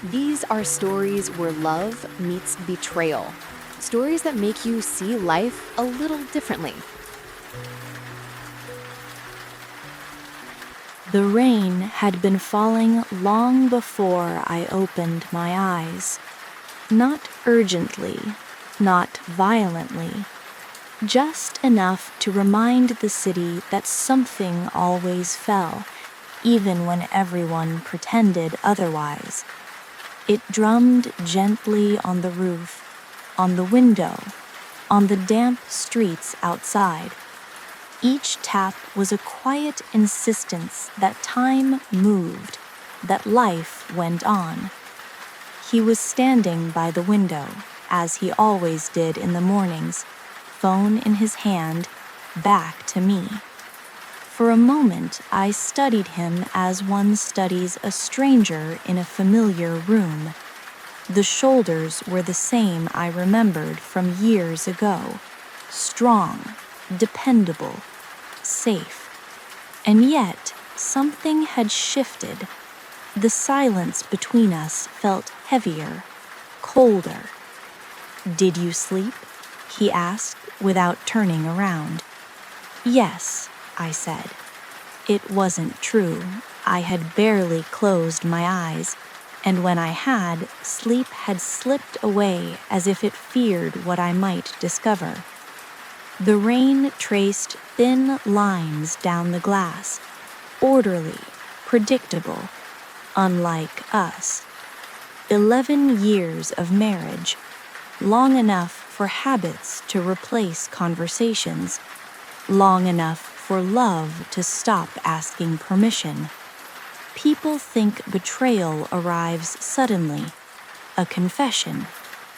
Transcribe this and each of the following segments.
These are stories where love meets betrayal. Stories that make you see life a little differently. The rain had been falling long before I opened my eyes. Not urgently, not violently, just enough to remind the city that something always fell, even when everyone pretended otherwise. It drummed gently on the roof, on the window, on the damp streets outside. Each tap was a quiet insistence that time moved, that life went on. He was standing by the window, as he always did in the mornings, phone in his hand, back to me. For a moment, I studied him as one studies a stranger in a familiar room. The shoulders were the same I remembered from years ago, strong, dependable, safe. And yet, something had shifted. The silence between us felt heavier, colder. "Did you sleep?" he asked without turning around. "Yes," I said. It wasn't true. I had barely closed my eyes, and when I had, sleep had slipped away as if it feared what I might discover. The rain traced thin lines down the glass, orderly, predictable, unlike us. 11 years of marriage, long enough for habits to replace conversations, long enough for love to stop asking permission. People think betrayal arrives suddenly, a confession,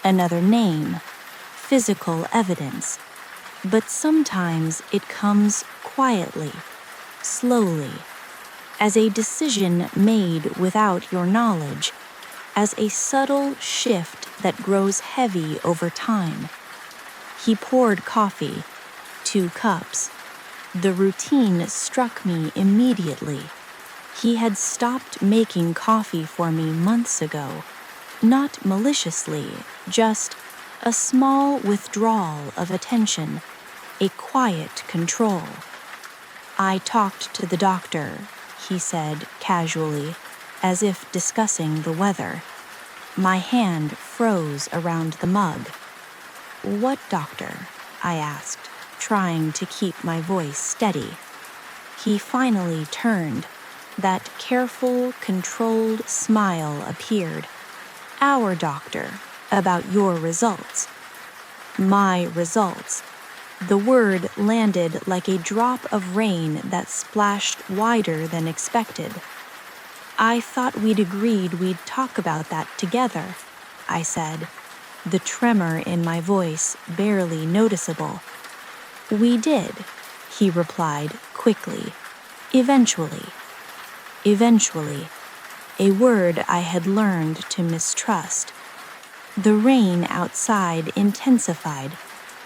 another name, physical evidence. But sometimes it comes quietly, slowly, as a decision made without your knowledge, as a subtle shift that grows heavy over time. He poured coffee, 2 cups. The routine struck me immediately. He had stopped making coffee for me months ago, not maliciously, just a small withdrawal of attention, a quiet control. "I talked to the doctor," he said casually, as if discussing the weather. My hand froze around the mug. "What doctor?" I asked, trying to keep my voice steady. He finally turned. That careful, controlled smile appeared. "Our doctor, about your results." My results. The word landed like a drop of rain that splashed wider than expected. "I thought we'd agreed we'd talk about that together," I said, the tremor in my voice barely noticeable. "We did," he replied quickly. "Eventually." Eventually, a word I had learned to mistrust. The rain outside intensified,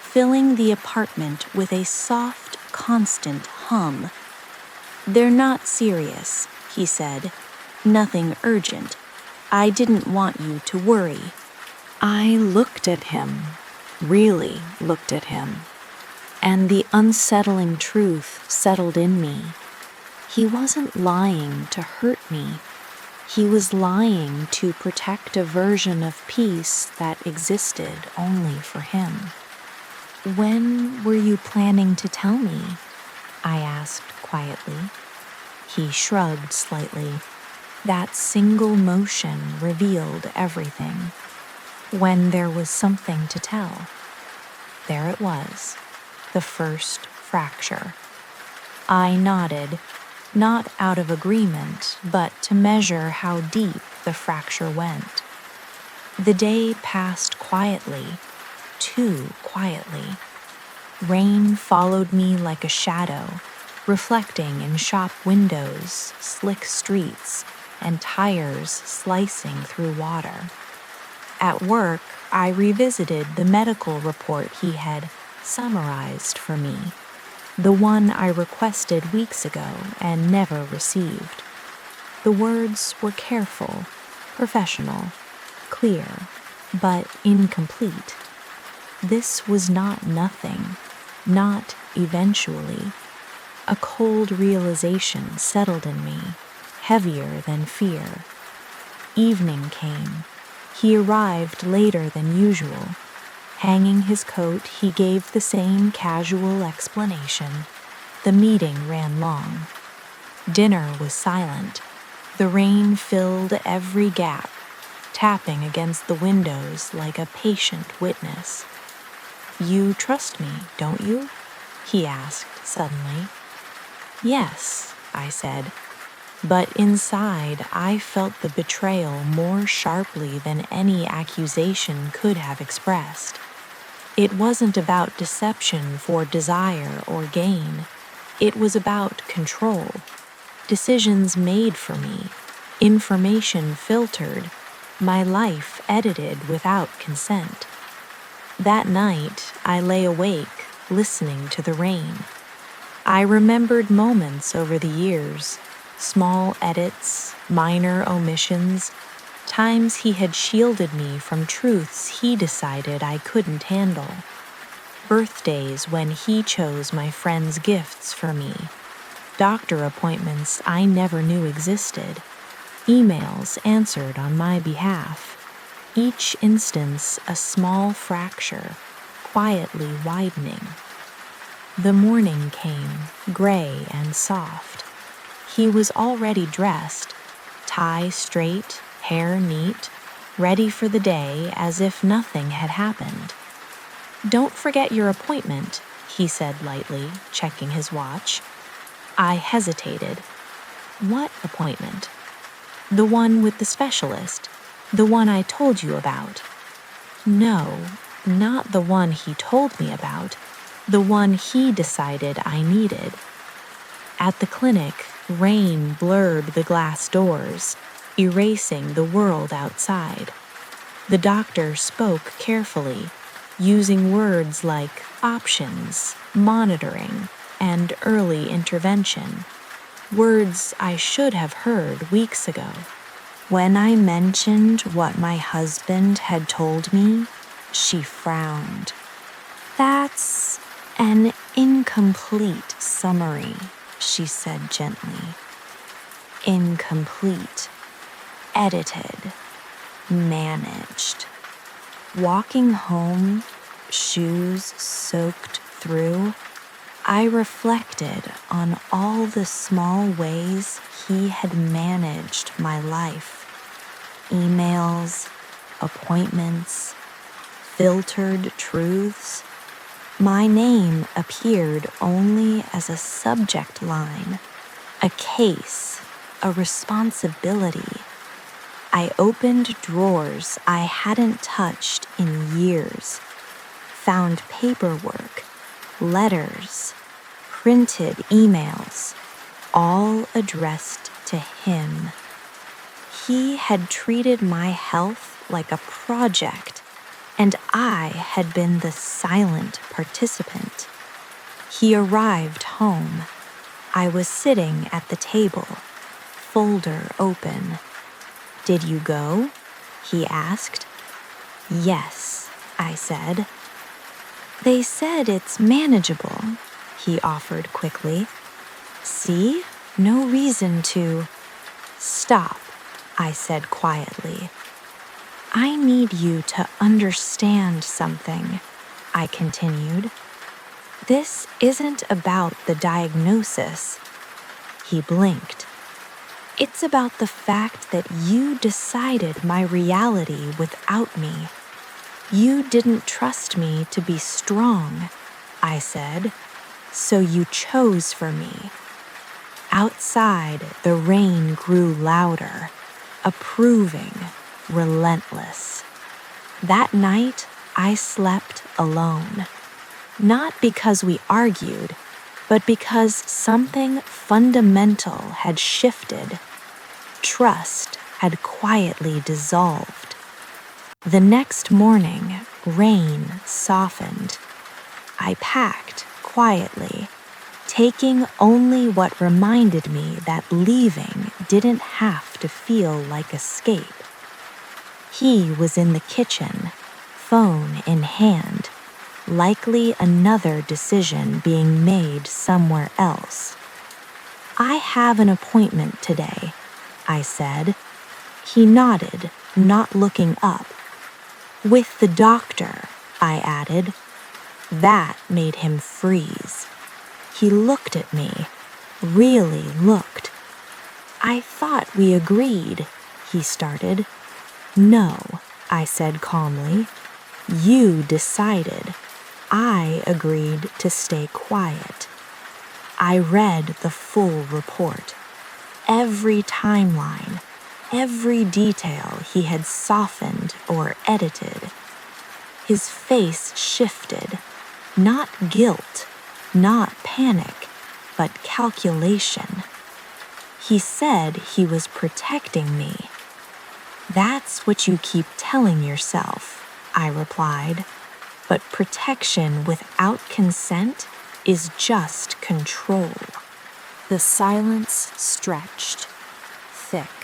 filling the apartment with a soft, constant hum. "They're not serious," he said. "Nothing urgent. I didn't want you to worry." I looked at him, really looked at him, and the unsettling truth settled in me. He wasn't lying to hurt me. He was lying to protect a version of peace that existed only for him. "When were you planning to tell me?" I asked quietly. He shrugged slightly. That single motion revealed everything. When there was something to tell. There it was, the first fracture. I nodded, not out of agreement, but to measure how deep the fracture went. The day passed quietly, too quietly. Rain followed me like a shadow, reflecting in shop windows, slick streets, and tires slicing through water. At work, I revisited the medical report he had summarized for me, the one I requested weeks ago and never received. The words were careful, professional, clear, but incomplete. This was not nothing, not eventually. A cold realization settled in me, heavier than fear. Evening came. He arrived later than usual. Hanging his coat, he gave the same casual explanation. The meeting ran long. Dinner was silent. The rain filled every gap, tapping against the windows like a patient witness. "You trust me, don't you?" he asked suddenly. "Yes," I said. But inside, I felt the betrayal more sharply than any accusation could have expressed. It wasn't about deception for desire or gain. It was about control. Decisions made for me, information filtered, my life edited without consent. That night, I lay awake, listening to the rain. I remembered moments over the years, small edits, minor omissions, times he had shielded me from truths he decided I couldn't handle. Birthdays when he chose my friends' gifts for me. Doctor appointments I never knew existed. Emails answered on my behalf. Each instance a small fracture, quietly widening. The morning came, gray and soft. He was already dressed, tie straight, hair neat, ready for the day as if nothing had happened. "Don't forget your appointment," he said lightly, checking his watch. I hesitated. "What appointment?" "The one with the specialist, the one I told you about." "No, not the one he told me about, the one he decided I needed." At the clinic, rain blurred the glass doors, erasing the world outside. The doctor spoke carefully, using words like options, monitoring, and early intervention, words I should have heard weeks ago. When I mentioned what my husband had told me, she frowned. "That's an incomplete summary," she said gently. "Incomplete, edited, managed." Walking home, shoes soaked through, I reflected on all the small ways he had managed my life. Emails, appointments, filtered truths. My name appeared only as a subject line, a case, a responsibility. I opened drawers I hadn't touched in years, found paperwork, letters, printed emails, all addressed to him. He had treated my health like a project, and I had been the silent participant. He arrived home. I was sitting at the table, folder open. "Did you go?" he asked. "Yes," I said. "They said it's manageable," he offered quickly. "See? No reason to—" "Stop," I said quietly. "I need you to understand something," I continued. "This isn't about the diagnosis." He blinked. "It's about the fact that you decided my reality without me. You didn't trust me to be strong," I said, "so you chose for me." Outside, the rain grew louder, approving, relentless. That night, I slept alone. Not because we argued, but because something fundamental had shifted. Trust had quietly dissolved. The next morning, rain softened. I packed quietly, taking only what reminded me that leaving didn't have to feel like escape. He was in the kitchen, phone in hand, likely another decision being made somewhere else. "I have an appointment today," I said. He nodded, not looking up. "With the doctor," I added. That made him freeze. He looked at me, really looked. "I thought we agreed," he started. "No," I said calmly. "You decided. I agreed to stay quiet." I read the full report. Every timeline, every detail he had softened or edited. His face shifted. Not guilt, not panic, but calculation. He said he was protecting me. "That's what you keep telling yourself," I replied. "But protection without consent is just control." The silence stretched, thick,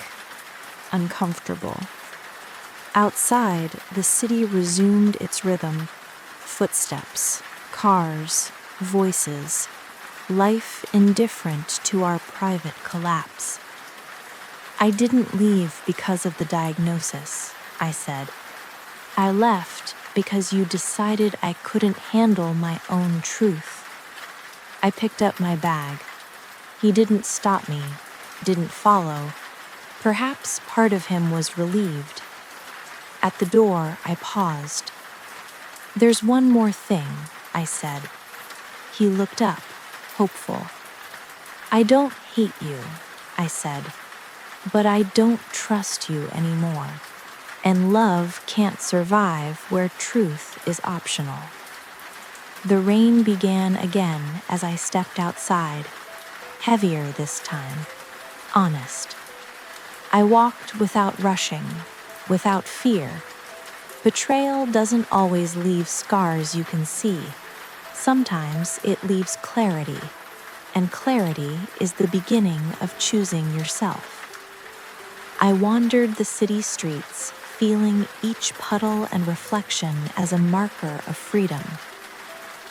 uncomfortable. Outside, the city resumed its rhythm. Footsteps, cars, voices, life indifferent to our private collapse. "I didn't leave because of the diagnosis," I said. "I left because you decided I couldn't handle my own truth." I picked up my bag. He didn't stop me, didn't follow. Perhaps part of him was relieved. At the door, I paused. "There's one more thing," I said. He looked up, hopeful. "I don't hate you," I said, "but I don't trust you anymore. And love can't survive where truth is optional." The rain began again as I stepped outside, heavier this time, honest. I walked without rushing, without fear. Betrayal doesn't always leave scars you can see. Sometimes it leaves clarity, and clarity is the beginning of choosing yourself. I wandered the city streets, feeling each puddle and reflection as a marker of freedom.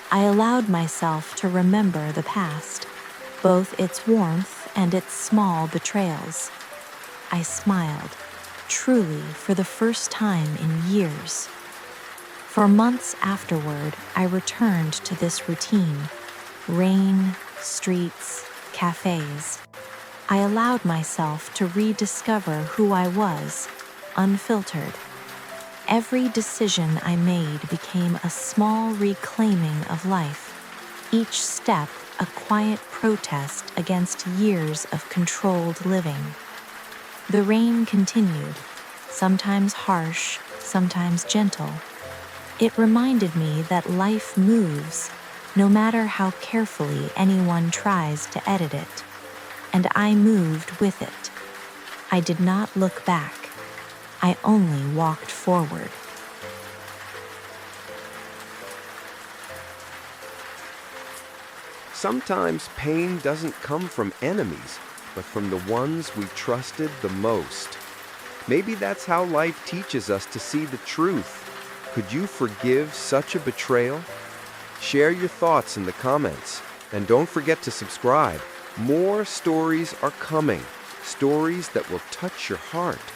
I allowed myself to remember the past, both its warmth and its small betrayals. I smiled, truly for the first time in years. For months afterward, I returned to this routine: rain, streets, cafes. I allowed myself to rediscover who I was, unfiltered. Every decision I made became a small reclaiming of life, each step a quiet protest against years of controlled living. The rain continued, sometimes harsh, sometimes gentle. It reminded me that life moves, no matter how carefully anyone tries to edit it, and I moved with it. I did not look back. I only walked forward. Sometimes pain doesn't come from enemies, but from the ones we trusted the most. Maybe that's how life teaches us to see the truth. Could you forgive such a betrayal? Share your thoughts in the comments, and don't forget to subscribe. More stories are coming, stories that will touch your heart.